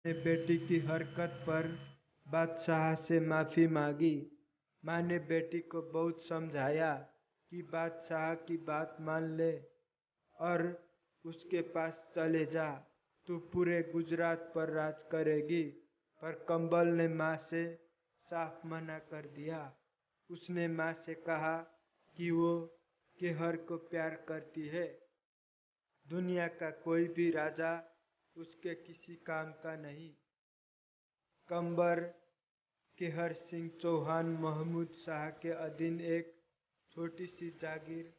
ने बेटी की हरकत पर बादशाह से माफ़ी मांगी। माँ ने बेटी को बहुत समझाया कि बादशाह की बात मान ले और उसके पास चले जा, तू पूरे गुजरात पर राज करेगी। पर कंबल ने माँ से साफ मना कर दिया। उसने माँ से कहा कि वो केहर को प्यार करती है। दुनिया का कोई भी राजा उसके किसी काम का नहीं। कंबर केहर सिंह चौहान महमूद शाह के अधीन एक छोटी सी जागीर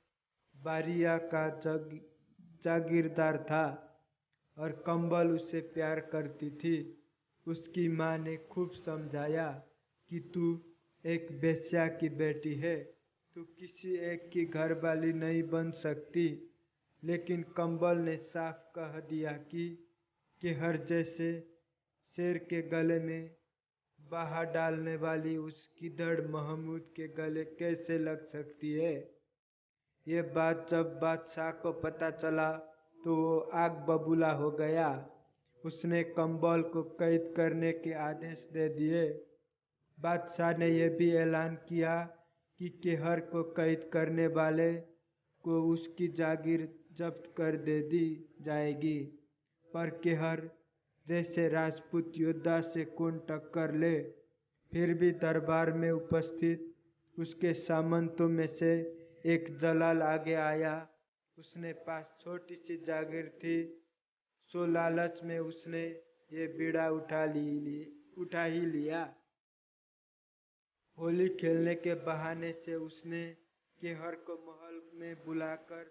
बारिया का जागीरदार था और कंबल उसे प्यार करती थी। उसकी माँ ने खूब समझाया कि तू एक बेश्या की बेटी है, तू किसी एक की घरवाली नहीं बन सकती। लेकिन कंबल ने साफ कह दिया कि हर जैसे शेर के गले में बाहा डालने वाली उस गिद्धड़ महमूद के गले कैसे लग सकती है। ये बात जब बादशाह को पता चला तो वो आग बबूला हो गया। उसने कंबल को कैद करने के आदेश दे दिए। बादशाह ने यह भी ऐलान किया कि केहर को कैद करने वाले को उसकी जागीर जब्त कर दे दी जाएगी। पर केहर जैसे राजपूत योद्धा से कौन टक्कर ले। फिर भी दरबार में उपस्थित उसके सामंतों में से एक जलाल आगे आया। उसने पास छोटी सी जागीर थी, सो लालच में उसने ये बीड़ा उठा ही लिया। होली खेलने के बहाने से उसने केहर को महल में बुलाकर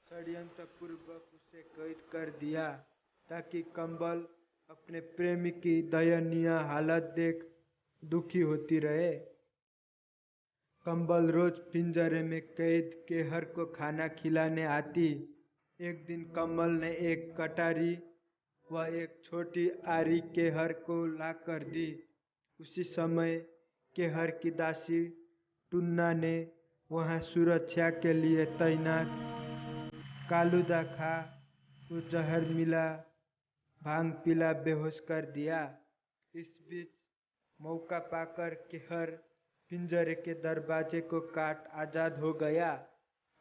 षड्यंत्र पूर्वक उसे कैद कर दिया ताकि कंबल अपने प्रेमी की दयनीय हालत देख दुखी होती रहे। कंबल रोज पिंजरे में कैद केहर को खाना खिलाने आती। एक दिन कंबल ने एक कटारी व एक छोटी आरी केहर को लाकर दी। उसी समय केहर की दासी टुन्ना ने वहां सुरक्षा के लिए तैनात कालूदा खा को जहर मिला भांग पिला बेहोश कर दिया। इस बीच मौका पाकर केहर पिंजरे के दरवाजे को काट आजाद हो गया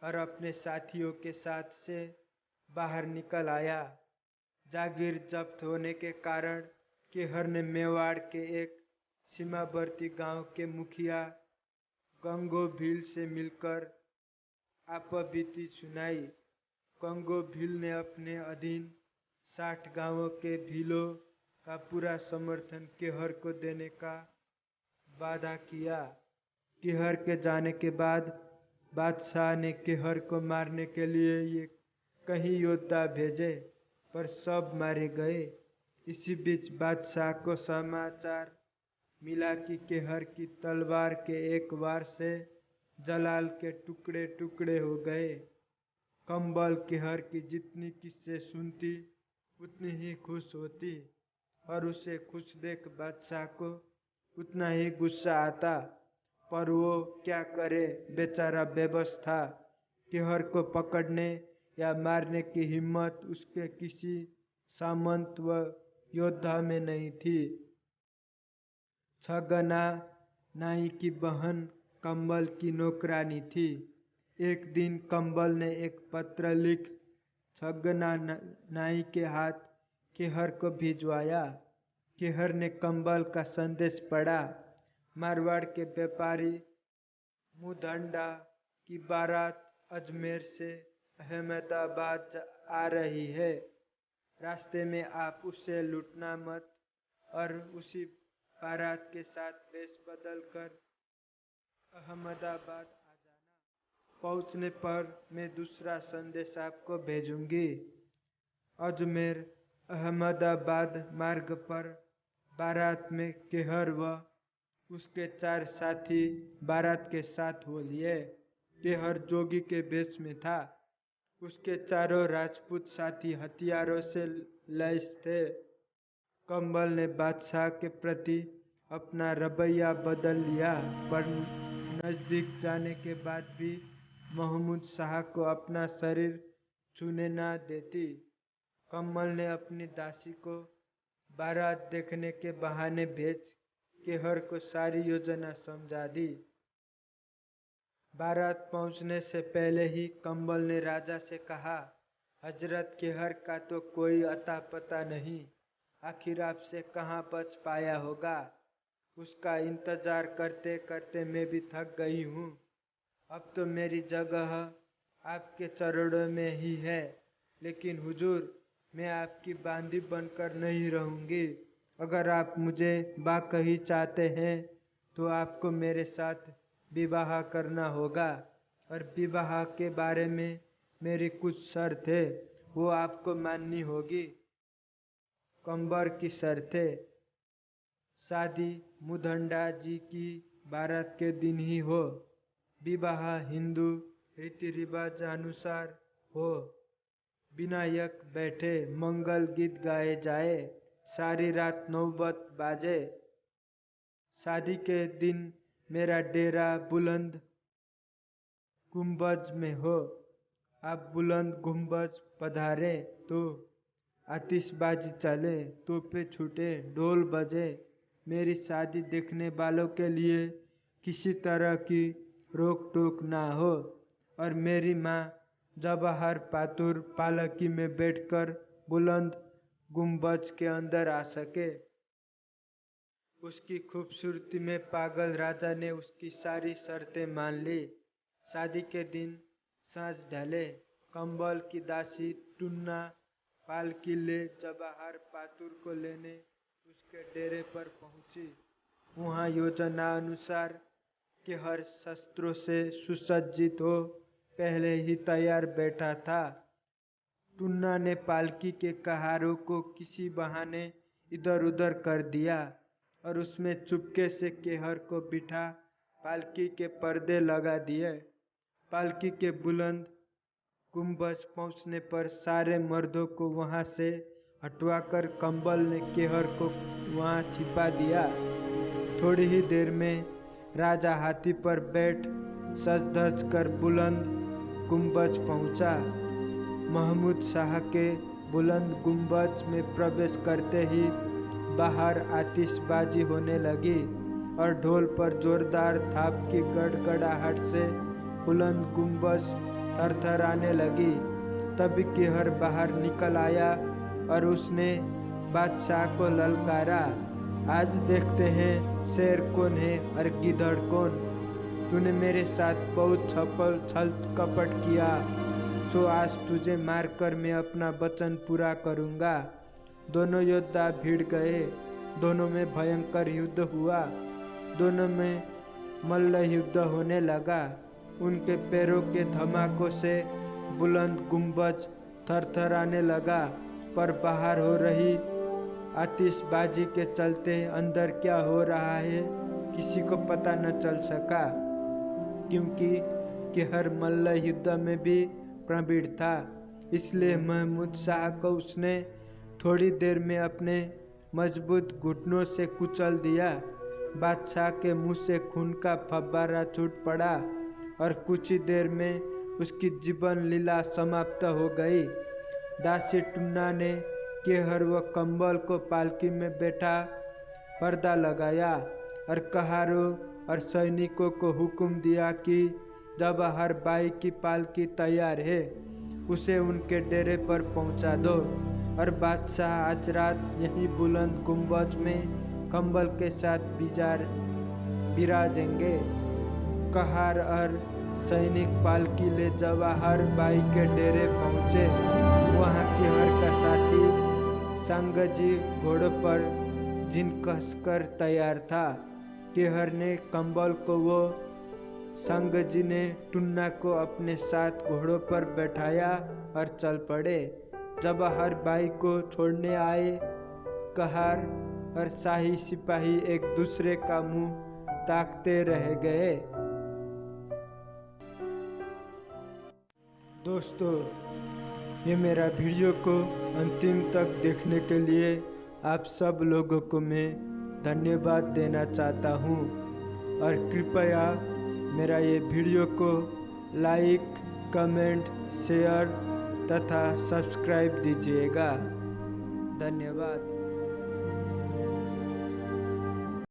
और अपने साथियों के साथ से बाहर निकल आया। जागीर जब्त होने के कारण केहर ने मेवाड़ के एक सीमावर्ती गांव के मुखिया गंगो भील से मिलकर आपबीती सुनाई। गंगो भील ने अपने अधीन 60 गांवों के भीलों का पूरा समर्थन केहर को देने का वादा किया। केहर के जाने के बाद बादशाह ने केहर को मारने के लिए ये कई योद्धा भेजे, पर सब मारे गए। इसी बीच बादशाह को समाचार मिला कि केहर की तलवार के एक वार से जलाल के टुकड़े टुकड़े हो गए। कंबल केहर की जितनी किस्से सुनती उतनी ही खुश होती और उसे खुश देख बादशाह को उतना ही गुस्सा आता। पर वो क्या करे, बेचारा बेबस था। केहर को पकड़ने या मारने की हिम्मत उसके किसी सामंत व योद्धा में नहीं थी। छगना नाई की बहन कंबल की नौकरानी थी। एक दिन कंबल ने एक पत्र लिख छगना नाई के हाथ केहर को भिजवाया। केहर ने कंबल का संदेश पढ़ा। मारवाड़ के व्यापारी मुधंडा की बारात अजमेर से अहमदाबाद आ रही है। रास्ते में आप उसे लूटना मत और उसी बारात के साथ वेश बदल कर अहमदाबाद आ जाना। पहुंचने पर मैं दूसरा संदेश आपको भेजूंगी। अजमेर अहमदाबाद मार्ग पर बारात में केहर व उसके 4 साथी बारात के साथ हो लिए। केहर जोगी के वेश में था। उसके चारों राजपूत साथी हथियारों से लैस थे। कंबल ने बादशाह के प्रति अपना रवैया बदल लिया, पर नजदीक जाने के बाद भी महमूद शाह को अपना शरीर छूने न देती। कंबल ने अपनी दासी को बारात देखने के बहाने भेज केहर को सारी योजना समझा दी। बारात पहुंचने से पहले ही कंबल ने राजा से कहा, हजरत केहर का तो कोई अता पता नहीं, आखिर आपसे कहाँ बच पाया होगा। उसका इंतजार करते करते मैं भी थक गई हूँ। अब तो मेरी जगह आपके चरणों में ही है, लेकिन हुजूर, मैं आपकी बांदी बनकर नहीं रहूंगी। अगर आप मुझे वाकई चाहते हैं तो आपको मेरे साथ विवाह करना होगा, और विवाह के बारे में मेरी कुछ शर्त है, वो आपको माननी होगी। कंबर की शर्तें। शादी मुदंडा जी की बारात के दिन ही हो। विवाह हिंदू रीति रिवाज अनुसार हो। विनायक बैठे, मंगल गीत गाए जाए, सारी रात नौबत बाजे। शादी के दिन मेरा डेरा बुलंद गुंबज में हो। आप बुलंद गुंबज पधारे तो आतिशबाजी चले, तोपे छूटे, ढोल बजे। मेरी शादी देखने वालों के लिए किसी तरह की रोक टोक ना हो, और मेरी माँ जवाहर पातुर पालकी में बैठकर बुलंद गुंबज के अंदर आ सके। उसकी खूबसूरती में पागल राजा ने उसकी सारी शर्तें मान ली। शादी के दिन सांझ ढले, कंबल की दासी टुन्ना पालकी ले जवाहर पातुर को लेने उसके डेरे पर पहुंची। वहां योजना अनुसार केहर शस्त्रों से सुसज्जित हो पहले ही तैयार बैठा था। टुन्ना ने पालकी के कहारों को किसी बहाने इधर उधर कर दिया और उसमें चुपके से केहर को बिठा पालकी के पर्दे लगा दिए। पालकी के बुलंद गुंबज पहुंचने पर सारे मर्दों को वहां से हटवाकर कंबल ने केहर को वहां छिपा दिया। थोड़ी ही देर में राजा हाथी पर बैठ सज धज कर बुलंद गुंबज पहुंचा। महमूद शाह के बुलंद गुंबज में प्रवेश करते ही बाहर आतिशबाजी होने लगी और ढोल पर जोरदार थाप की गड़गड़ाहट से बुलंद गुंबज थरथराने लगी। तभी केहर बाहर निकल आया और उसने बादशाह को ललकारा, आज देखते हैं शेर कौन है और गिद्धड़ कौन। तूने मेरे साथ बहुत छल कपट किया, सो आज तुझे मारकर मैं अपना वचन पूरा करूंगा। दोनों योद्धा भिड़ गए, दोनों में भयंकर युद्ध हुआ। दोनों में मल्ल युद्ध होने लगा। उनके पैरों के धमाकों से बुलंद गुंबज थरथराने लगा, पर बाहर हो रही आतिशबाजी के चलते अंदर क्या हो रहा है किसी को पता न चल सका, क्योंकि केहर मल्ल युद्ध में भी प्रवीण था। इसलिए महमूद शाह को उसने थोड़ी देर में अपने मजबूत घुटनों से कुचल दिया। बादशाह के मुंह से खून का फव्वारा छूट पड़ा और कुछ ही देर में उसकी जीवन लीला समाप्त हो गई। दासी टुन्ना ने केहर व कंबल को पालकी में बैठा पर्दा लगाया और कहारों और सैनिकों को हुक्म दिया कि जवाहर बाई की पालकी तैयार है, उसे उनके डेरे पर पहुंचा दो और बादशाह आज रात यहीं बुलंद गुंबज में कंबल के साथ विराजेंगे। कहार और सैनिक पालकी ले जवाहर बाई के डेरे पहुंचे। वहां केहर का साथी संगजी घोड़ों पर जिन कसकर तैयार था। केहर ने कंबल को वो संगजी ने टुन्ना को अपने साथ घोड़ों पर बैठाया और चल पड़े। जवाहर बाई को छोड़ने आए कहार और शाही सिपाही एक दूसरे का मुंह ताकते रह गए। दोस्तों, ये मेरा वीडियो को अंतिम तक देखने के लिए आप सब लोगों को मैं धन्यवाद देना चाहता हूँ, और कृपया मेरा ये वीडियो को लाइक, कमेंट, शेयर तथा सब्सक्राइब दीजिएगा। धन्यवाद।